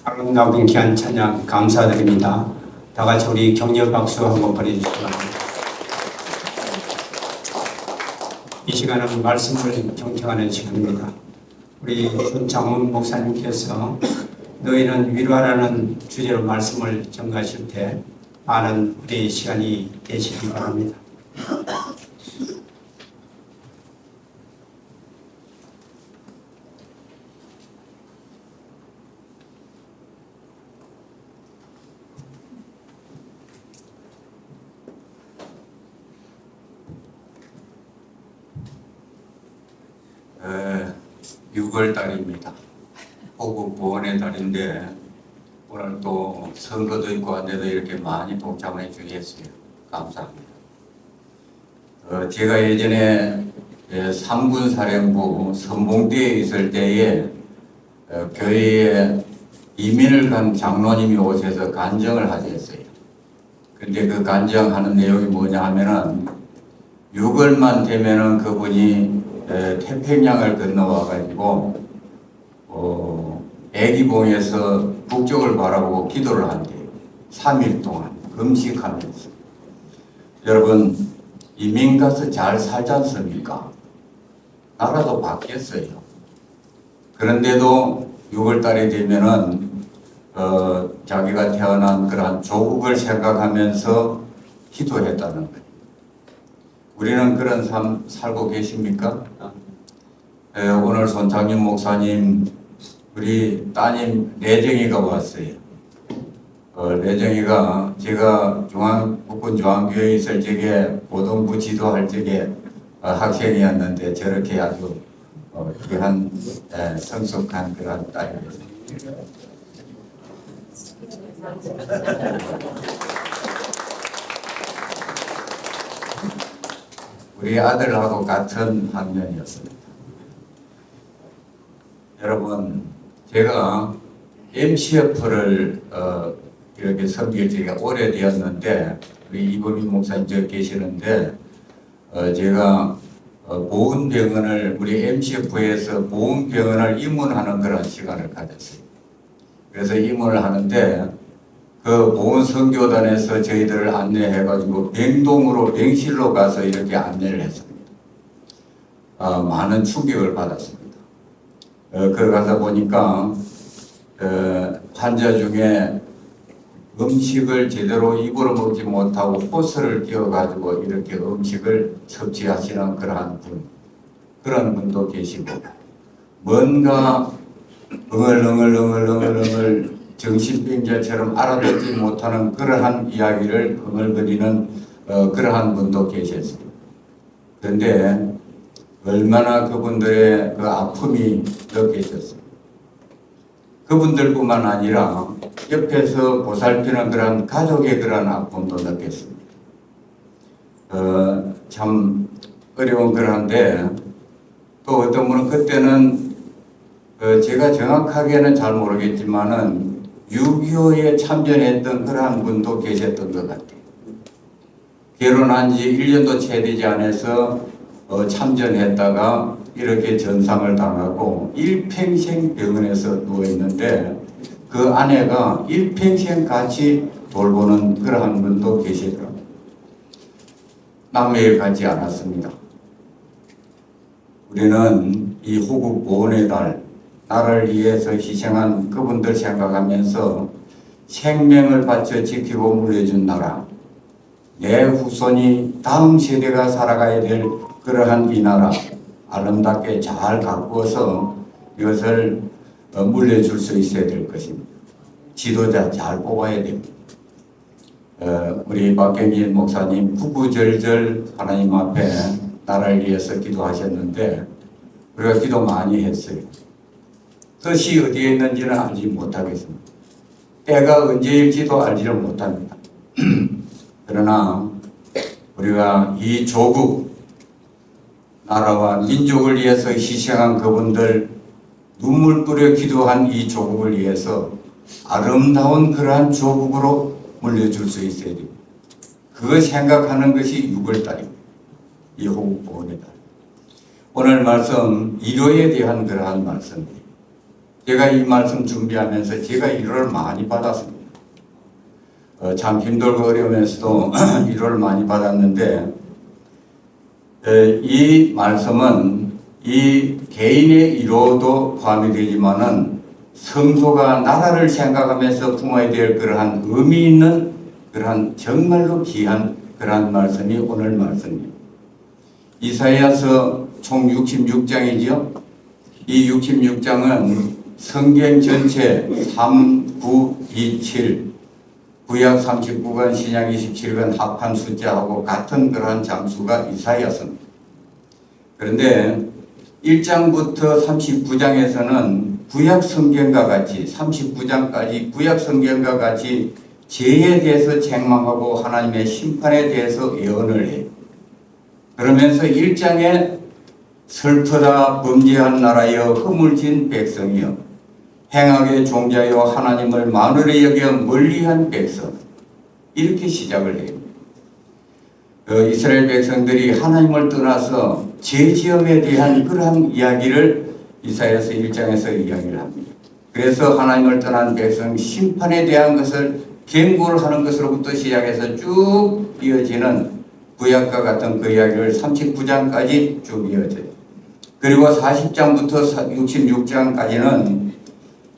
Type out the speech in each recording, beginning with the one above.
아름다운 귀한 찬양 감사드립니다. 다 같이 우리 격려 박수 한번 보내주시기 바랍니다. 이 시간은 말씀을 경청하는 시간입니다. 우리 손창훈 목사님께서 너희는 위로하라는 주제로 말씀을 전가하실 때 많은 우리 시간이 되시기 바랍니다. 네, 6월 달입니다. 호국 보원의 달인데 오늘 또 선거도 있고 한데도 이렇게 많이 동참해 주셨어요. 감사합니다. 제가 예전에 3군 사령부 선봉대에 있을 때에 교회에 이민을 간 장로님이 오셔서 간증을 하셨어요. 근데 그 간증하는 내용이 뭐냐 하면은 6월만 되면은 그분이 태평양을 건너와 가지고 애기봉에서 북쪽을 바라보고 기도를 한대요. 3일 동안 금식하면서. 여러분, 이민 가서 잘 살지 않습니까? 나라도 바뀌었어요. 그런데도 6월 달이 되면은 자기가 태어난 그러한 조국을 생각하면서 기도했다는 거예요. 우리는 그런 삶 살고 계십니까? 오늘 손창윤 목사님, 우리 따님 내정이가 왔어요. 내정이가 제가 북군 중앙교회에 있을 적에 고등부 지도할 적에 학생이었는데 저렇게 아주 귀한 성숙한 그런 딸이었어요. 우리 아들하고 같은 학년이었습니다. 여러분, 제가 MCF를 이렇게 섬길 지가 오래되었는데 우리 이범희 목사님 저 계시는데 제가 보훈병원을 우리 MCF에서 보훈병원을 입문하는 그런 시간을 가졌어요. 그래서 입문을 하는데 그 보훈선교단에서 저희들을 안내해가지고 병동으로 병실로 가서 이렇게 안내를 했습니다. 많은 충격을 받았습니다. 그 가서 보니까 환자 중에 음식을 제대로 입으로 먹지 못하고 호스를 끼워가지고 이렇게 음식을 섭취하시는 그런 분도 계시고 뭔가 응얼응얼 정신병자처럼 알아듣지 못하는 그러한 이야기를 흥얼거리는 그러한 분도 계셨어요. 그런데 얼마나 그분들의 그 아픔이 느껴졌어요. 그분들뿐만 아니라 옆에서 보살피는 그런 가족의 그런 아픔도 느꼈습니다. 참 어려운 그런데 또 어떤 분은 그때는 제가 정확하게는 잘 모르겠지만은 6.25에 참전했던 그러한 분도 계셨던 것 같아요. 결혼한 지 1년도 채 되지 않아서 참전했다가 이렇게 전상을 당하고 일평생 병원에서 누워있는데 그 아내가 일평생 같이 돌보는 그러한 분도 계시더라고요. 남매일 같지 않았습니다. 우리는 이 호국 보훈의 달, 나라를 위해서 희생한 그분들 생각하면서 생명을 바쳐 지키고 물려준 나라, 내 후손이 다음 세대가 살아가야 될 그러한 이 나라 아름답게 잘 가꾸어서 이것을 물려줄 수 있어야 될 것입니다. 지도자 잘 뽑아야 됩니다. 우리 박경진 목사님 구구절절 하나님 앞에 나라를 위해서 기도하셨는데 우리가 기도 많이 했어요. 뜻이 어디에 있는지는 알지 못하겠습니다. 때가 언제일지도 알지를 못합니다. 그러나 우리가 이 조국, 나라와 민족을 위해서 희생한 그분들, 눈물 뿌려 기도한 이 조국을 위해서 아름다운 그러한 조국으로 물려줄 수 있어야 됩니다. 그거 생각하는 것이 6월달입니다. 이 호국보훈의 달. 오늘 말씀, 위로에 대한 그러한 말씀이에요. 제가 이 말씀 준비하면서 제가 위로를 많이 받았습니다. 참 힘들고 어려우면서도 위로를 많이 받았는데, 이 말씀은 이 개인의 위로도 포함이 되지만은 성도가 나라를 생각하면서 품어야 될 그러한 의미 있는 그러한 정말로 귀한 그러한 말씀이 오늘 말씀입니다. 이사야서 총 66장이죠. 이 66장은 성경 전체 3, 9, 2, 7 구약 39권 신약 27권 합한 숫자하고 같은 그러한 장수가 이사야서입니다. 그런데 1장부터 39장에서는 구약 성경과 같이 39장까지 구약 성경과 같이 죄에 대해서 책망하고 하나님의 심판에 대해서 예언을 해요. 그러면서 1장에 슬프다 범죄한 나라여 허물진 백성이여 행악의 종자여 하나님을 만으로 여겨 멀리한 백성, 이렇게 시작을 해요. 이스라엘 백성들이 하나님을 떠나서 죄지음에 대한 그러한 이야기를 이사야서 1장에서 이야기를 합니다. 그래서 하나님을 떠난 백성 심판에 대한 것을 경고를 하는 것으로부터 시작해서 쭉 이어지는 구약과 같은 그 이야기를 39장까지 쭉 이어져요. 그리고 40장부터 66장까지는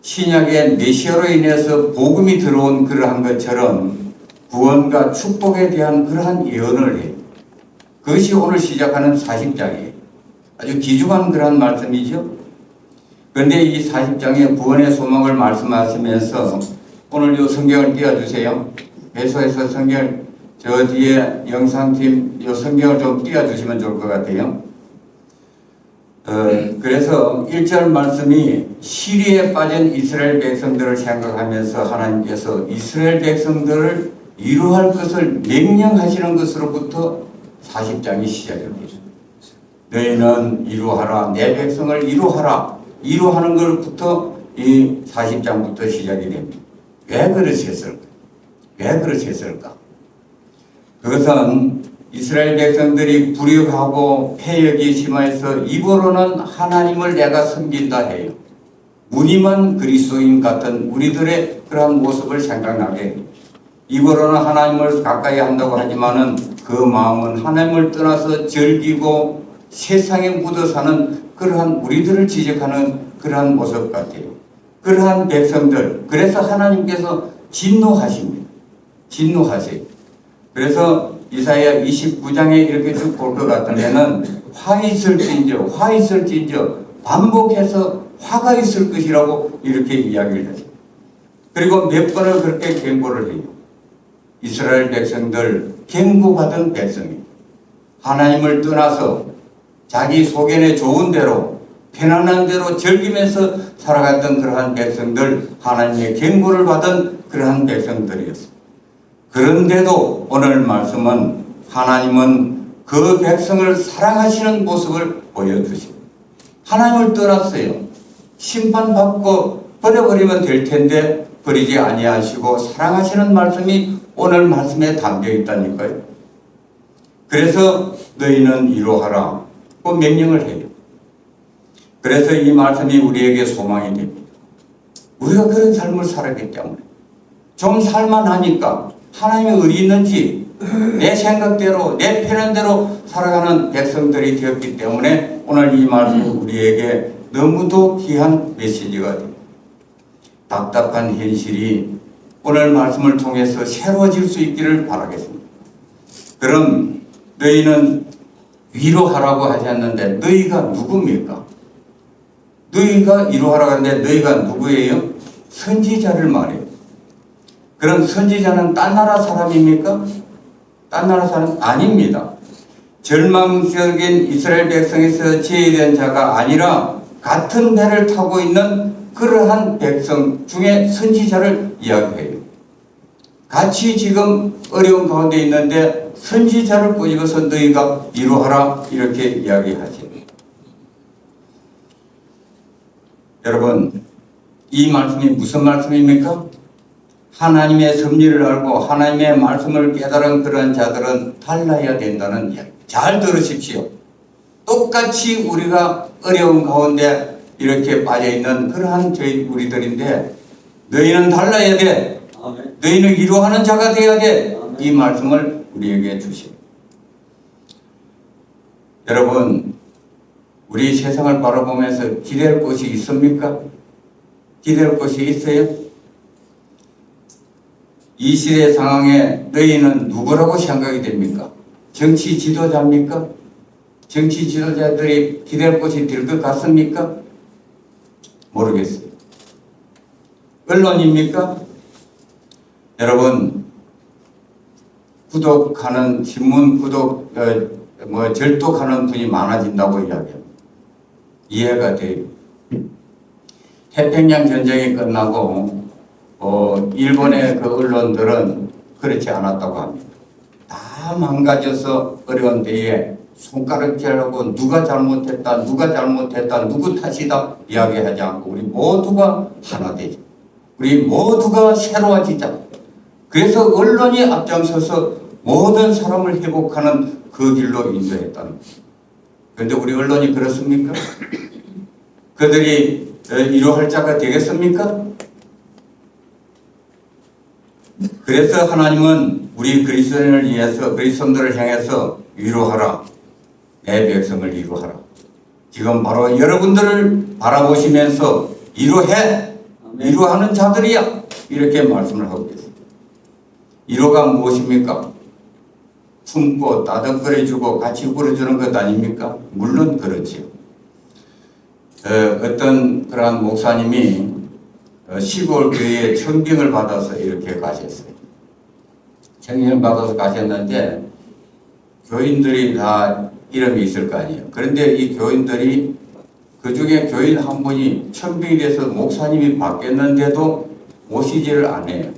신약의 메시아로 인해서 복음이 들어온 그러한 것처럼 구원과 축복에 대한 그러한 예언을 해요. 그것이 오늘 시작하는 40장이에요. 아주 귀중한 그러한 말씀이죠. 그런데 이 40장의 구원의 소망을 말씀하시면서 오늘 이 성경을 띄워주세요. 배소에서 성경 저 뒤에 영상팀 이 성경을 좀 띄워주시면 좋을 것 같아요. 그래서 1절 말씀이 시리에 빠진 이스라엘 백성들을 생각하면서 하나님께서 이스라엘 백성들을 위로할 것을 명령하시는 것으로부터 40장이 시작됩니다. 너희는 위로하라, 내 백성을 위로하라, 위로하는 것부터 이 40장부터 시작이 됩니다. 왜 그렇게 했을까? 왜 그렇게 했을까? 그것은 이스라엘 백성들이 불의하고 패역이 심해서 입으로는 하나님을 내가 섬긴다 해요. 무늬만 그리스도인 같은 우리들의 그런 모습을 생각나게 해요. 입으로는 하나님을 가까이 한다고 하지만은 그 마음은 하나님을 떠나서 즐기고 세상에 묻어 사는 그러한 우리들을 지적하는 그러한 모습 같아요. 그러한 백성들, 그래서 하나님께서 진노하십니다. 진노하세요. 그래서 이사야 29장에 이렇게 쭉 볼 것 같으면은 화 있을진저 반복해서 화가 있을 것이라고 이렇게 이야기를 하죠. 그리고 몇 번을 그렇게 경고를 해요. 이스라엘 백성들 경고받은 백성이 하나님을 떠나서 자기 소견에 좋은 대로 편안한 대로 즐기면서 살아갔던 그러한 백성들, 하나님의 경고를 받은 그러한 백성들이었습니다. 그런데도 오늘 말씀은 하나님은 그 백성을 사랑하시는 모습을 보여주십니다. 하나님을 떠났어요. 심판받고 버려버리면 될 텐데 버리지 아니하시고 사랑하시는 말씀이 오늘 말씀에 담겨 있다니까요. 그래서 너희는 위로하라 그 명령을 해요. 그래서 이 말씀이 우리에게 소망이 됩니다. 우리가 그런 삶을 살았기 때문에 좀 살만하니까 하나님이 어디 있는지 내 생각대로 내 편한대로 살아가는 백성들이 되었기 때문에 오늘 이 말씀이 우리에게 너무도 귀한 메시지가 됩니다. 답답한 현실이 오늘 말씀을 통해서 새로워질 수 있기를 바라겠습니다. 그럼 너희는 위로하라고 하셨는데 너희가 누굽니까? 너희가 위로하라고 하는데 너희가 누구예요? 선지자를 말해요. 그럼 선지자는 딴 나라 사람입니까? 딴 나라 사람 아닙니다. 절망적인 이스라엘 백성에서 제외된 자가 아니라 같은 배를 타고 있는 그러한 백성 중에 선지자를 이야기해요. 같이 지금 어려운 가운데 있는데 선지자를 꼬집어서 너희가 위로하라 이렇게 이야기하죠. 여러분, 이 말씀이 무슨 말씀입니까? 하나님의 섭리를 알고 하나님의 말씀을 깨달은 그런 자들은 달라야 된다는 이야기. 잘 들으십시오. 똑같이 우리가 어려운 가운데 이렇게 빠져있는 그러한 저희 우리들인데 너희는 달라야 돼. 아멘. 너희는 위로하는 자가 돼야 돼. 아멘. 이 말씀을 우리에게 주십니다. 여러분, 우리 세상을 바라보면서 기댈 곳이 있습니까? 기댈 곳이 있어요? 이 시대 상황에 너희는 누구라고 생각이 됩니까? 정치 지도자입니까? 정치 지도자들이 기댈 곳이 될 것 같습니까? 모르겠어요. 언론입니까? 여러분, 구독하는 신문 절독하는 분이 많아진다고 이야기합니다. 이해가 돼요. 태평양 전쟁이 끝나고 일본의 그 언론들은 그렇지 않았다고 합니다. 다 망가져서 어려운 때에 손가락질하고 누가 잘못했다, 누구 탓이다 이야기하지 않고 우리 모두가 하나 되자. 우리 모두가 새로워지자. 그래서 언론이 앞장서서 모든 사람을 회복하는 그 길로 인도했다는 거예요. 그런데 우리 언론이 그렇습니까? 그들이 위로할 자가 되겠습니까? 그래서 하나님은 우리 그리스도인을 위해서 그리스도인들을 향해서 위로하라. 내 백성을 위로하라. 지금 바로 여러분들을 바라보시면서 위로해. 위로하는 자들이야. 이렇게 말씀을 하고 계십니다. 위로가 무엇입니까? 품고 따뜻거려주고 같이 울어주는 것 아닙니까? 물론 그렇지요. 어떤 그러한 목사님이 시골 교회에 청빙을 받아서 이렇게 가셨어요. 청빙을 받아서 가셨는데 교인들이 다 이름이 있을 거 아니에요. 그런데 이 교인들이 그 중에 교인 한 분이 청빙이 돼서 목사님이 바뀌었는데도 오시지를 않아요.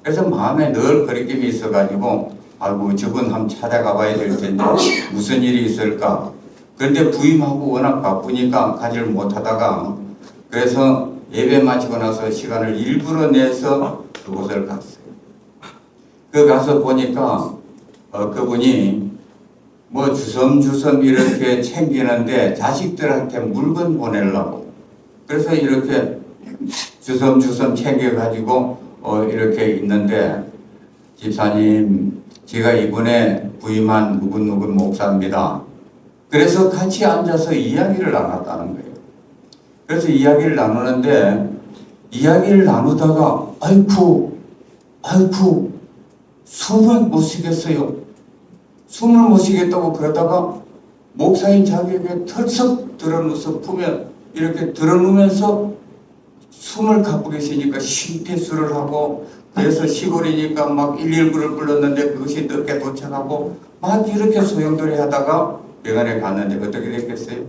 그래서 마음에 늘 거리낌이 있어가지고 아이고 저분 한번 찾아가 봐야 될 텐데 무슨 일이 있을까. 그런데 부임하고 워낙 바쁘니까 가지를 못하다가 그래서 예배 마치고 나서 시간을 일부러 내서 그곳을 갔어요. 그 가서 보니까 그분이 뭐 주섬주섬 이렇게 챙기는데 자식들한테 물건 보내려고 그래서 이렇게 주섬주섬 챙겨가지고 이렇게 있는데 집사님 제가 이번에 부임한 누구 목사입니다. 그래서 같이 앉아서 이야기를 나눴다는 거예요. 그래서 이야기를 나누는데 이야기를 나누다가 아이쿠 숨을 못 쉬겠어요. 숨을 못 쉬겠다고 그러다가 목사인 자기에게 털썩 들어누워서 품에 이렇게 들어누면서 숨을 갖고 계시니까 심폐수를 하고 그래서 시골이니까 막 119를 불렀는데 그것이 늦게 도착하고 막 이렇게 소용돌이 하다가 병원에 갔는데 어떻게 됐겠어요?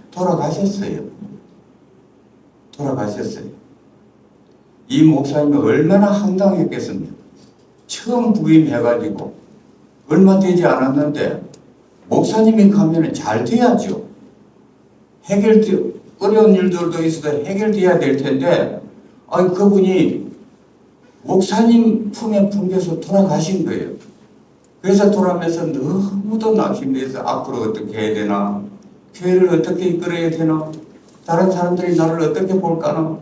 돌아가셨어요. 이 목사님이 얼마나 황당했겠습니까? 처음 부임해가지고 얼마 되지 않았는데 목사님이 가면 잘 돼야죠. 어려운 일들도 있어도 해결돼야 될 텐데 그분이 목사님 품에 품겨서 돌아가신 거예요. 그래서 돌아가면서 너무도 낙심돼서 앞으로 어떻게 해야 되나, 교회를 어떻게 이끌어야 되나, 다른 사람들이 나를 어떻게 볼까나.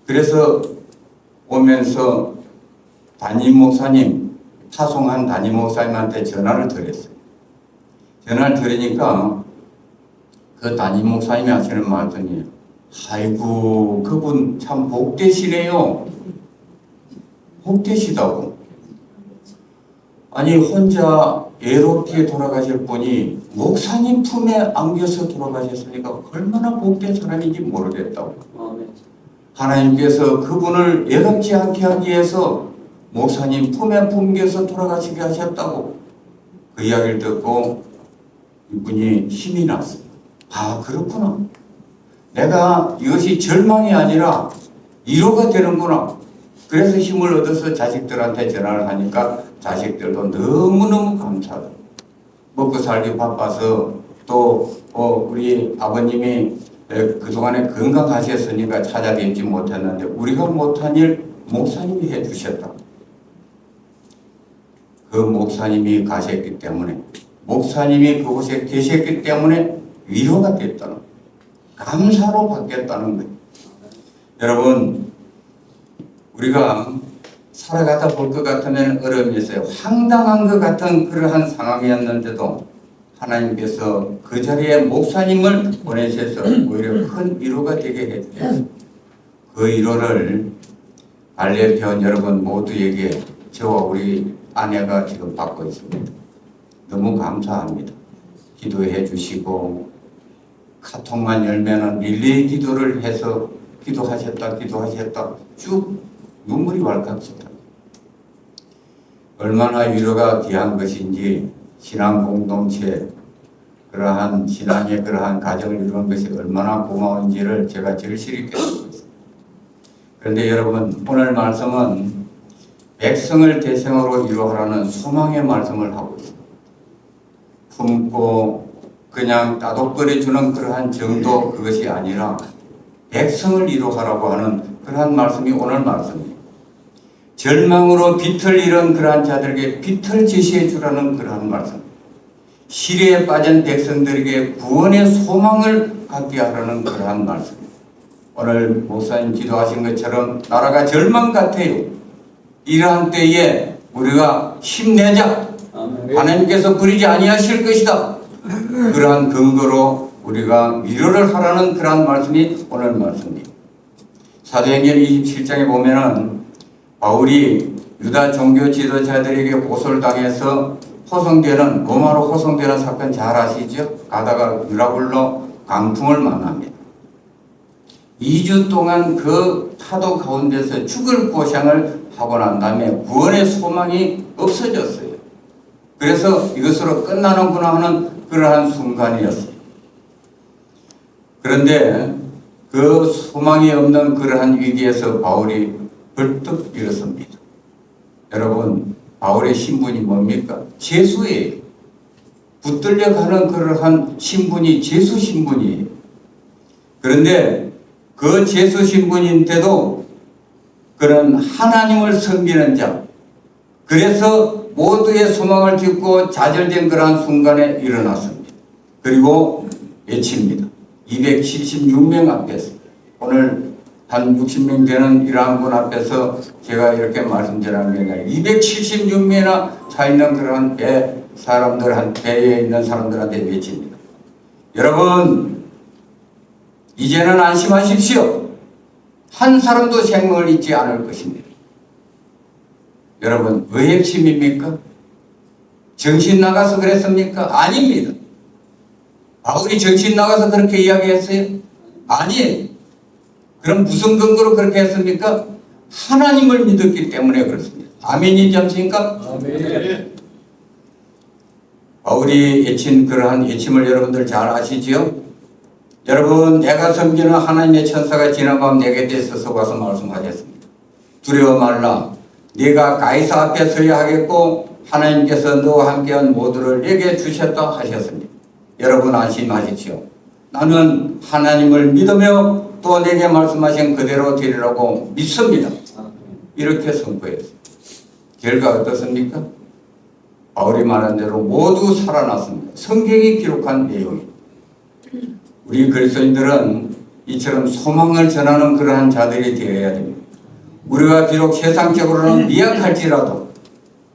그래서 오면서 담임 목사님, 파송한 담임 목사님한테 전화를 드렸어요. 전화를 드리니까 그 담임 목사님이 하시는 말씀이에요. 아이고 그분 참 복되시네요. 복되시다고. 아니 혼자 외롭게 돌아가실 분이 목사님 품에 안겨서 돌아가셨으니까 얼마나 복된 사람인지 모르겠다고. 하나님께서 그분을 외롭지 않게 하기 위해서 목사님 품에 품겨서 돌아가시게 하셨다고. 그 이야기를 듣고 이분이 힘이 났어요. 그렇구나. 내가 이것이 절망이 아니라 위로가 되는구나. 그래서 힘을 얻어서 자식들한테 전화를 하니까 자식들도 너무너무 감사하다. 먹고 살기 바빠서 또 우리 아버님이 그동안에 건강하셨으니까 찾아뵙지 못했는데 우리가 못한 일 목사님이 해주셨다. 그 목사님이 가셨기 때문에 목사님이 그곳에 계셨기 때문에 위로가 됐다. 감사로 받겠다는 거예요. 여러분, 우리가 살아가다 볼 것 같으면 어려움이 있어요. 황당한 것 같은 그러한 상황이었는데도 하나님께서 그 자리에 목사님을 보내셔서 오히려 큰 위로가 되게 했대요. 그 위로를 발레편 여러분 모두에게 저와 우리 아내가 지금 받고 있습니다. 너무 감사합니다. 기도해 주시고 카톡만 열면은 릴레이 기도를 해서 기도하셨다 쭉 눈물이 왈칵습니다. 얼마나 위로가 귀한 것인지 신앙 공동체 그러한 신앙의 그러한 가정을 이루는 것이 얼마나 고마운지를 제가 절실히 깨닫고 있습니다. 그런데 여러분 오늘 말씀은 백성을 대생으로 이루하라는 소망의 말씀을 하고 있습니다. 품고 그냥 따독거려 주는 그러한 정도 그것이 아니라 백성을 이루하라고 하는 그러한 말씀이 오늘 말씀입니다. 절망으로 빛을 잃은 그러한 자들에게 빛을 제시해 주라는 그러한 말씀. 시리에 빠진 백성들에게 구원의 소망을 갖게 하라는 그러한 말씀. 오늘 목사님 기도하신 것처럼 나라가 절망 같아요. 이러한 때에 우리가 힘내자. 하나님께서 버리지 아니하실 것이다. 그러한 근거로 우리가 위로를 하라는 그러한 말씀이 오늘 말씀입니다. 사도행전 27장에 보면은 바울이 유다 종교 지도자들에게 고소당해서 호송되는 로마로 호송되는 사건 잘 아시죠? 가다가 유라굴로 강풍을 만납니다. 2주 동안 그 파도 가운데서 죽을 고생을 하고 난 다음에 구원의 소망이 없어졌어요. 그래서 이것으로 끝나는구나 하는 그러한 순간이었어요. 그런데 그 소망이 없는 그러한 위기에서 바울이 벌떡 일어섭니다. 여러분, 바울의 신분이 뭡니까? 제수예요. 붙들려 가는 그러한 신분이 제수 신분이에요. 그런데 그 제수 신분인데도 그런 하나님을 섬기는 자, 그래서 모두의 소망을 딛고 좌절된 그러한 순간에 일어났습니다. 그리고 외칩니다. 276명 앞에서 오늘 한 60명 되는 이러한 분 앞에서 제가 이렇게 말씀드리는 게 아니라 276명이나 차 있는 그런 배에 있는 사람들한테 외칩니다. 여러분, 이제는 안심하십시오. 한 사람도 생명을 잊지 않을 것입니다. 여러분, 왜 핵심입니까? 정신 나가서 그랬습니까? 아닙니다. 바울이 정신 나가서 그렇게 이야기했어요? 아니에요. 그럼 무슨 근거로 그렇게 했습니까? 하나님을 믿었기 때문에 그렇습니다. 아멘이지 않습니까? 아멘. 바울이 외친 그러한 외침을 여러분들 잘 아시지요? 여러분, 내가 섬기는 하나님의 천사가 지난밤 내게 대해서 와서 말씀하셨습니다. 두려워 말라. 네가 가이사 앞에 서야 하겠고 하나님께서 너와 함께한 모두를 내게 주셨다 하셨습니다. 여러분 안심하십시오. 나는 하나님을 믿으며 또 내게 말씀하신 그대로 되리라고 믿습니다. 이렇게 선포했습니다. 결과 어떻습니까? 바울이 말한 대로 모두 살아났습니다. 성경이 기록한 내용입니다. 우리 그리스도인들은 이처럼 소망을 전하는 그러한 자들이 되어야 됩니다. 우리가 비록 세상적으로는 미약할지라도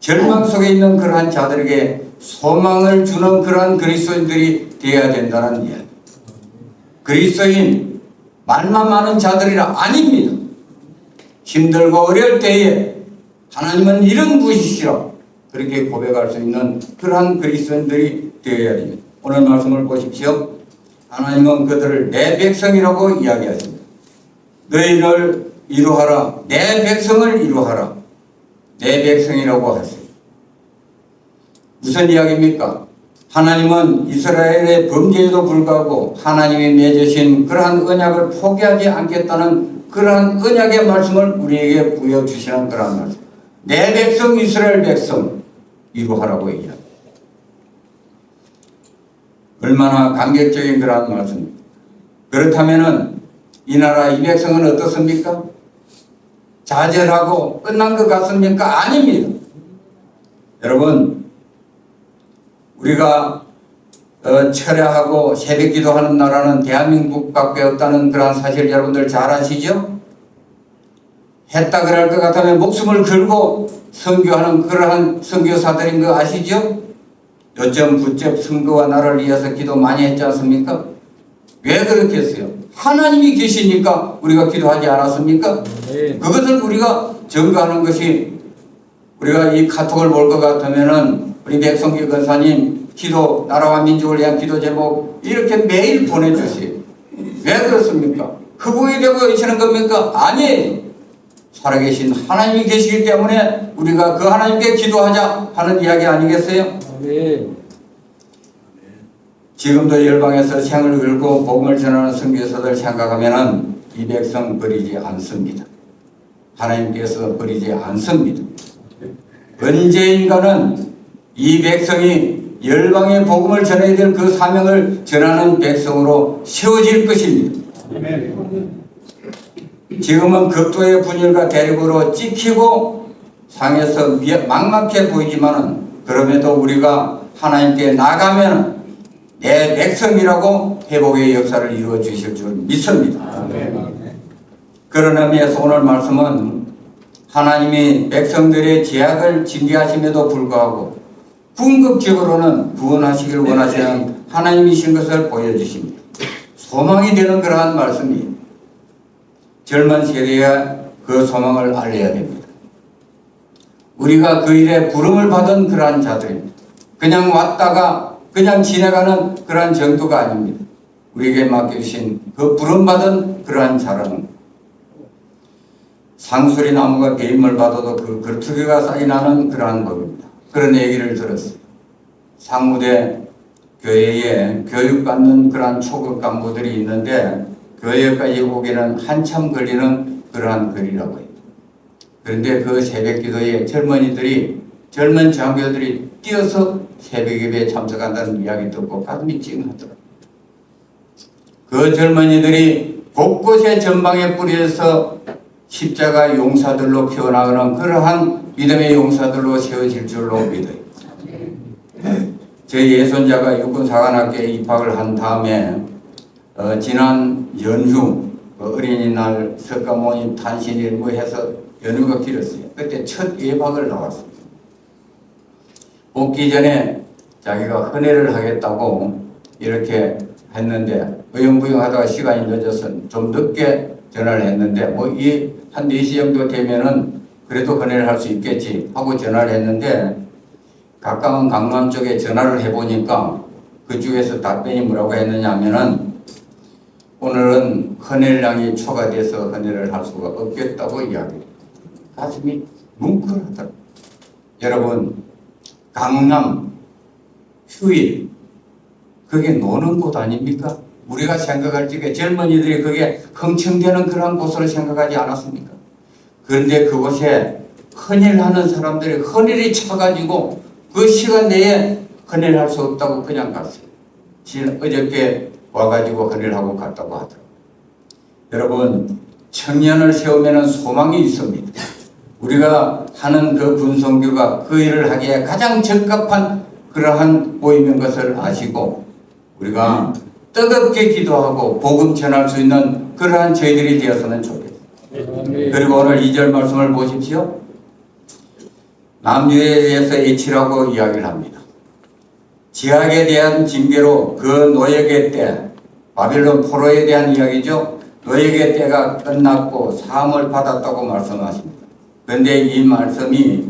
절망 속에 있는 그러한 자들에게 소망을 주는 그러한 그리스도인들이 되어야 된다는 이야기. 그리스도인 말만 많은 자들이라 아닙니다. 힘들고 어려울 때에 하나님은 이런 분이시라 그렇게 고백할 수 있는 그러한 그리스도인들이 되어야 됩니다. 오늘 말씀을 보십시오. 하나님은 그들을 내 백성이라고 이야기하십니다. 너희를 이루하라. 내 백성을 이루하라. 내 백성이라고 하세요. 무슨 이야기입니까? 하나님은 이스라엘의 범죄에도 불구하고 하나님이 맺으신 그러한 언약을 포기하지 않겠다는 그러한 언약의 말씀을 우리에게 부여주시는 그러한 말씀. 내 백성 이스라엘 백성 이루하라고 얘기합니다. 얼마나 감격적인 그러한 말씀입니다. 그렇다면은 이 나라 이 백성은 어떻습니까? 좌절하고 끝난 것 같습니까? 아닙니다. 여러분, 우리가 철야하고 새벽 기도하는 나라는 대한민국밖에 없다는 그러한 사실 여러분들 잘 아시죠? 했다 그럴 것 같으면 목숨을 걸고 선교하는 그러한 선교사들인 거 아시죠? 요점 부쩍 선거와 나라를 위해서 기도 많이 했지 않습니까? 왜 그렇게 했어요? 하나님이 계시니까 우리가 기도하지 않았습니까? 그것을 우리가 증거하는 것이, 우리가 이 카톡을 볼 것 같으면은 우리 백성기 권사님 기도, 나라와 민족을 위한 기도 제목 이렇게 매일 보내주세요. 왜 그렇습니까? 흑우이 되고 계시는 겁니까? 아니에요. 살아계신 하나님이 계시기 때문에 우리가 그 하나님께 기도하자 하는 이야기 아니겠어요? 지금도 열방에서 생을 걸고 복음을 전하는 선교사들 생각하면은 이 백성 버리지 않습니다. 하나님께서 버리지 않습니다. 언제인가는 이 백성이 열방의 복음을 전해야 될 그 사명을 전하는 백성으로 세워질 것입니다. 지금은 극도의 분열과 대립으로 찍히고 상에서 막막해 보이지만은 그럼에도 우리가 하나님께 나가면 내 백성이라고 회복의 역사를 이루어 주실 줄 믿습니다. 그런 의미에서 오늘 말씀은 하나님이 백성들의 죄악을 징계하심에도 불구하고 궁극적으로는 구원하시길 원하시는 하나님이신 것을 보여주십니다. 소망이 되는 그러한 말씀이에요. 젊은 세대에 그 소망을 알려야 됩니다. 우리가 그 일에 부름을 받은 그러한 자들입니다. 그냥 왔다가 그냥 지나가는 그러한 정도가 아닙니다. 우리에게 맡겨주신 그 부름받은 그러한 자라는 상수리 나무가 배임을 받아도 그 겉투기가 쌓이 나는 그러한 법입니다. 그런 얘기를 들었어요. 상무대 교회에 교육받는 그러한 초급 간부들이 있는데 교회까지 오기는 한참 걸리는 그러한 거리라고 해요. 그런데 그 새벽 기도에 젊은 장교들이 뛰어서 새벽 예배에 참석한다는 이야기 듣고 가슴이 찡하더라고요. 그 젊은이들이 곳곳에 전방에 뿌려서 십자가 용사들로 피어나가는 그러한 믿음의 용사들로 세워질 줄로 믿어요. 제 예손자가 육군사관학교에 입학을 한 다음에 지난 연휴 어린이날 석가 모임 단신일 뭐 해서 연휴가 길었어요. 그때 첫 예박을 나왔습니다. 복귀 전에 자기가 헌혜를 하겠다고 이렇게 했는데 어영부영 하다가 시간이 늦어서 좀 늦게 전화를 했는데 뭐 한 4시 정도 되면은 그래도 헌혜를 할 수 있겠지 하고 전화를 했는데 가까운 강남 쪽에 전화를 해보니까 그쪽에서 답변이 뭐라고 했느냐 하면은 오늘은 헌혈량이 초과돼서 헌혈을 할 수가 없겠다고 이야기해요. 가슴이 뭉클하더라고요. 여러분, 강남, 휴일, 그게 노는 곳 아닙니까? 우리가 생각할 적에 젊은이들이 그게 흥청되는 그런 곳으로 생각하지 않았습니까? 그런데 그곳에 헌혈하는 사람들이 헌혈이 차가지고 그 시간 내에 헌혈할 수 없다고 그냥 갔어요. 어저께 와가지고 헌혈하고 갔다고 하더라고요. 여러분, 청년을 세우면 소망이 있습니다. 우리가 하는 그 군성교가 그 일을 하기에 가장 적합한 그러한 모임인 것을 아시고 우리가 뜨겁게 기도하고 복음 전할 수 있는 그러한 저희들이 되었으면 좋겠습니다. 그리고 오늘 2절 말씀을 보십시오. 남유에 대해서 H라고 이야기를 합니다. 지학에 대한 징계로 그 노역의 때, 바빌론 포로에 대한 이야기죠. 노역의 때가 끝났고 사함을 받았다고 말씀하십니다. 그런데 이 말씀이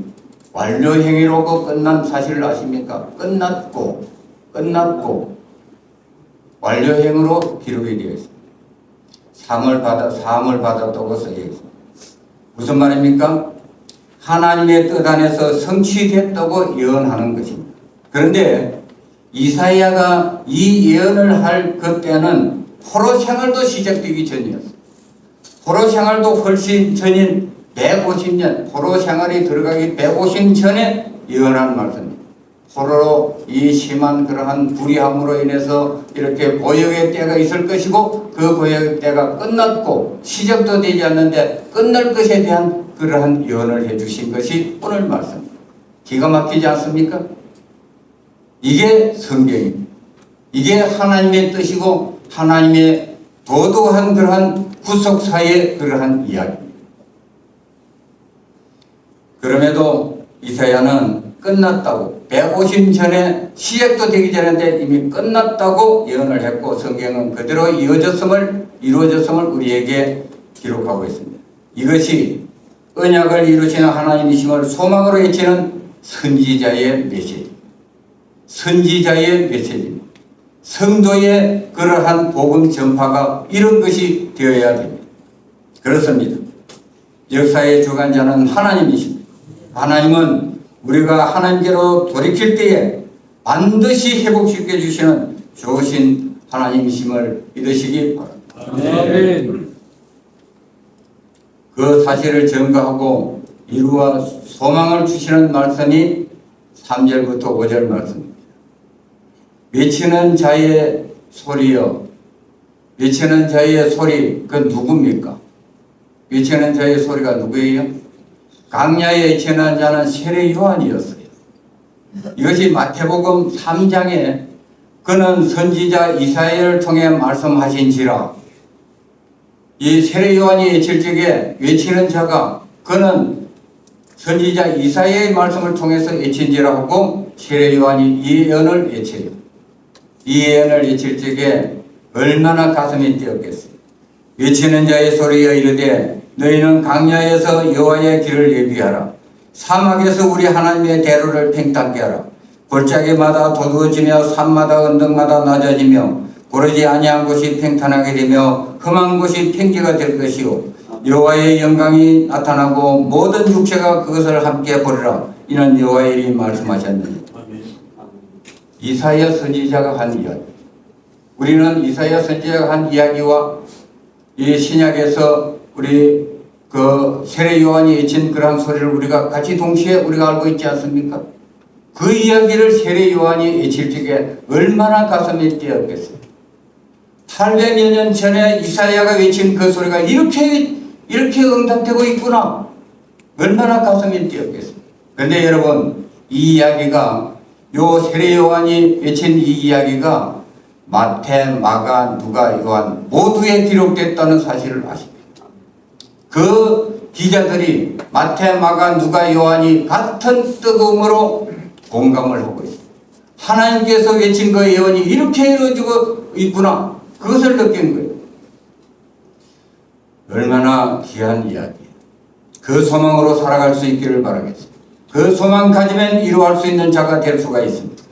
완료행위로 끝난 사실을 아십니까? 끝났고 완료행으로 기록이 되어 있습니다. 사함을 받았다고 써져 있습니다. 무슨 말입니까? 하나님의 뜻 안에서 성취됐다고 예언하는 것입니다. 그런데 이사야가 이 예언을 할 그때는 포로 생활도 시작되기 전이었어요. 포로 생활도 훨씬 전인 150년, 포로 생활이 들어가기 150년 전에 예언한 말씀입니다. 포로로 이 심한 그러한 불의함으로 인해서 이렇게 보역의 때가 있을 것이고 그 보역의 때가 끝났고 시작도 되지 않는데 끝날 것에 대한 그러한 예언을 해주신 것이 오늘 말씀입니다. 기가 막히지 않습니까? 이게 성경입니다. 이게 하나님의 뜻이고 하나님의 도도한 그러한 구속사의 그러한 이야기입니다. 그럼에도 이사야는 끝났다고 150년 전에 시작도 되기 전에 이미 끝났다고 예언을 했고 성경은 그대로 이루어졌음을 우리에게 기록하고 있습니다. 이것이 언약을 이루시는 하나님이심을 소망으로 외치는 선지자의 메시지, 선지자의 메시지입니다. 성도의 그러한 복음 전파가 이런 것이 되어야 됩니다. 그렇습니다. 역사의 주관자는 하나님이십니다. 하나님은 우리가 하나님께로 돌이킬 때에 반드시 회복시켜 주시는 좋으신 하나님이심을 믿으시기 바랍니다. 아멘. 그 사실을 증거하고 이루어 소망을 주시는 말씀이 3절부터 5절 말씀입니다. 외치는 자의 소리여, 외치는 자의 소리, 그 누굽니까? 외치는 자의 소리가 누구예요? 강야에 외치는 자는 세례 요한이었어요. 이것이 마태복음 3장에 그는 선지자 이사야를 통해 말씀하신지라. 이 세례 요한이 외칠 적에 외치는 자가 그는 선지자 이사야의 말씀을 통해서 외친지라 하고 세례 요한이 이 예언을 외쳐요. 이 예언을 외칠 적에 얼마나 가슴이 뛰었겠어요. 외치는 자의 소리여 이르되 너희는 강야에서 여호와의 길을 예비하라. 사막에서 우리 하나님의 대로를 팽창케 하라. 골짜기마다 도두어지며 산마다 언덕마다 낮아지며 고르지 아니한 곳이 팽탄하게 되며 험한 곳이 평지가 될 것이요 여호와의 영광이 나타나고 모든 육체가 그것을 함께 보리라. 이는 여호와의 일이 말씀하셨느니라. 이사야 선지자가 한 이야기. 우리는 이사야 선지자가 한 이야기와 이 신약에서 우리 그 세례 요한이 외친 그러한 소리를 우리가 같이 동시에 우리가 알고 있지 않습니까? 그 이야기를 세례 요한이 외칠 적에 얼마나 가슴이 뛰었겠어요. 800여 년 전에 이사야가 외친 그 소리가 이렇게 응답되고 있구나. 얼마나 가슴이 뛰었겠어요. 그런데 여러분, 이 이야기가 요 세례 요한이 외친 이 이야기가 마태, 마가, 누가, 요한 모두에 기록됐다는 사실을 아십니다. 그 기자들이 마태, 마가, 누가, 요한이 같은 뜨거움으로 공감을 하고 있습니다. 하나님께서 외친 그 예언이 이렇게 이루어지고 있구나. 그것을 느낀 거예요. 얼마나 귀한 이야기예요. 그 소망으로 살아갈 수 있기를 바라겠습니다. 그 소망 가지면 이루어할 수 있는 자가 될 수가 있습니다.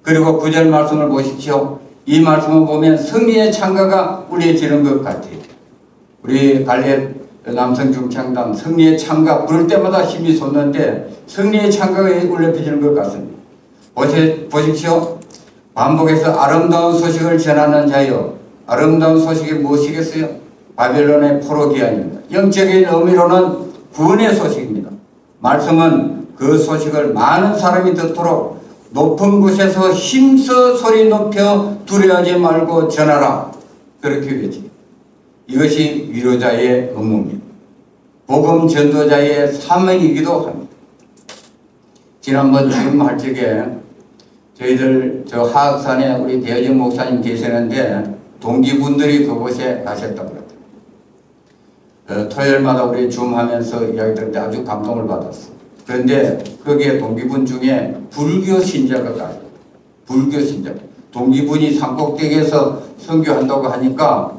그리고 9절 말씀을 보십시오. 이 말씀을 보면 승리의 창가가 울려지는 것 같아요. 우리 갈렙 남성 중창단 승리의 창가 부를 때마다 힘이 솟는데 승리의 창가가 울려지는 것 같습니다. 보십시오. 반복해서 아름다운 소식을 전하는 자여. 아름다운 소식이 무엇이겠어요? 바벨론의 포로기한입니다. 영적인 의미로는 구원의 소식입니다. 말씀은 그 소식을 많은 사람이 듣도록 높은 곳에서 힘써 소리 높여 두려워하지 말고 전하라. 그렇게 외칩니다. 이것이 위로자의 의무입니다. 복음 전도자의 사명이기도 합니다. 지난번 주임할 적에 저희들 저 하악산에 우리 대여정 목사님 계시는데 동기분들이 그곳에 가셨다고 그랬더라고요. 토요일마다 우리 줌하면서 이야기 들을 때 아주 감동을 받았어요. 그런데 거기에 동기분 중에 불교 신자가 가요. 불교 신자. 동기분이 산꼭대기에서 선교한다고 하니까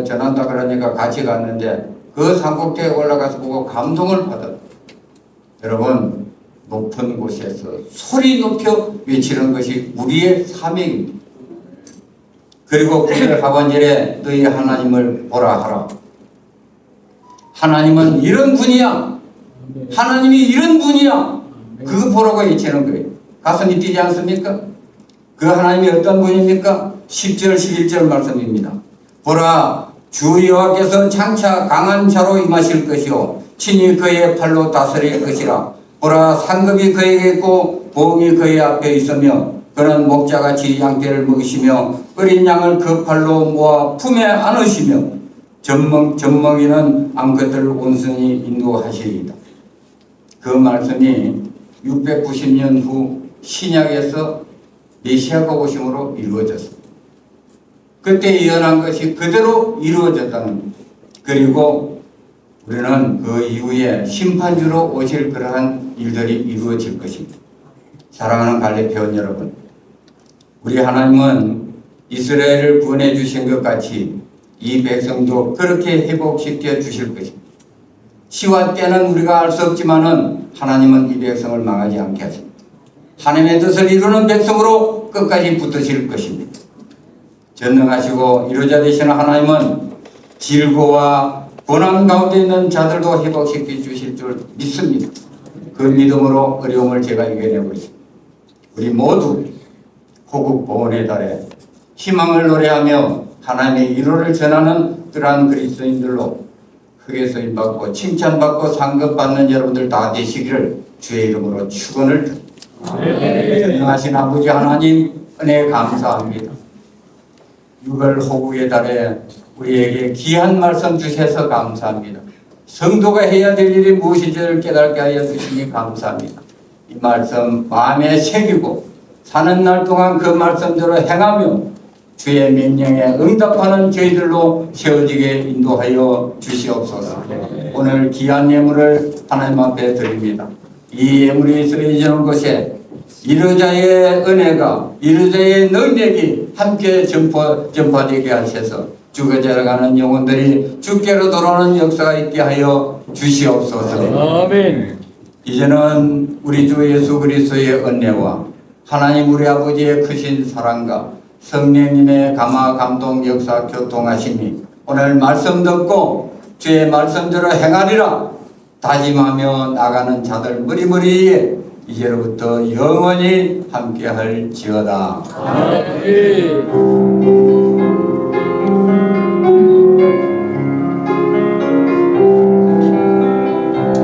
전한다 그러니까 같이 갔는데 그 산꼭대기에 올라가서 보고 감동을 받았어요. 여러분, 높은 곳에서 소리 높여 외치는 것이 우리의 사명입니다. 그리고 9절 하반절에 너희 하나님을 보라 하라. 하나님은 이런 분이야. 하나님이 이런 분이야. 그거 보라고 외치는 거예요. 가슴이 뛰지 않습니까? 그 하나님이 어떤 분입니까? 10절 11절 말씀입니다. 보라, 주 여호와께서 장차 강한 자로 임하실 것이요 친히 그의 팔로 다스릴 것이라. 보라, 상급이 그에게 있고 보응이 그의 앞에 있으며 그는 목자같이 양떼를 먹이시며 어린 양을 그 팔로 모아 품에 안으시며 젖먹이는 암컷들을 온전히 인도하시리이다. 그 말씀이 690년 후 신약에서 메시아가 오심으로 이루어졌습니다. 그때 예언한 것이 그대로 이루어졌다는 겁니다. 그리고 우리는 그 이후에 심판주로 오실 그러한 일들이 이루어질 것입니다. 사랑하는 갈레교원 여러분, 우리 하나님은 이스라엘을 구원해 주신 것 같이 이 백성도 그렇게 회복시켜 주실 것입니다. 시와 때는 우리가 알 수 없지만은 하나님은 이 백성을 망하지 않게 하십니다. 하나님의 뜻을 이루는 백성으로 끝까지 붙으실 것입니다. 전능하시고 이루자 되시는 하나님은 질고와 고난 가운데 있는 자들도 회복시켜 주실 줄 믿습니다. 그 믿음으로 어려움을 제가 이겨내고 있습니다. 우리 모두 호국 보훈의 달에 희망을 노래하며 하나님의 일호를 전하는 그러한 그리스도인들로 크게 쓰임받고 칭찬받고 상급받는 여러분들 다 되시기를 주의 이름으로 축원을 드립니다. 전능하신 아버지 하나님 은혜 감사합니다. 6월 호국의 달에 우리에게 귀한 말씀 주셔서 감사합니다. 성도가 해야 될 일이 무엇인지를 깨닫게 하여 주시니 감사합니다. 이 말씀 마음에 새기고 사는 날 동안 그 말씀대로 행하며 주의 명령에 응답하는 저희들로 세워지게 인도하여 주시옵소서. 오늘 귀한 예물을 하나님 앞에 드립니다. 이 예물이 쓰여지는 곳에 이루자의 은혜가 이루자의 능력이 함께 전파되게 하셔서 주가 자라가는 영혼들이 주께로 돌아오는 역사가 있게 하여 주시옵소서. 아멘. 이제는 우리 주 예수 그리스도의 은혜와 하나님 우리 아버지의 크신 사랑과 성령님의 감화 감동 역사 교통하심이 오늘 말씀 듣고 주의 말씀대로 행하리라 다짐하며 나가는 자들 머리머리에 이제로부터 영원히 함께할지어다. 아멘.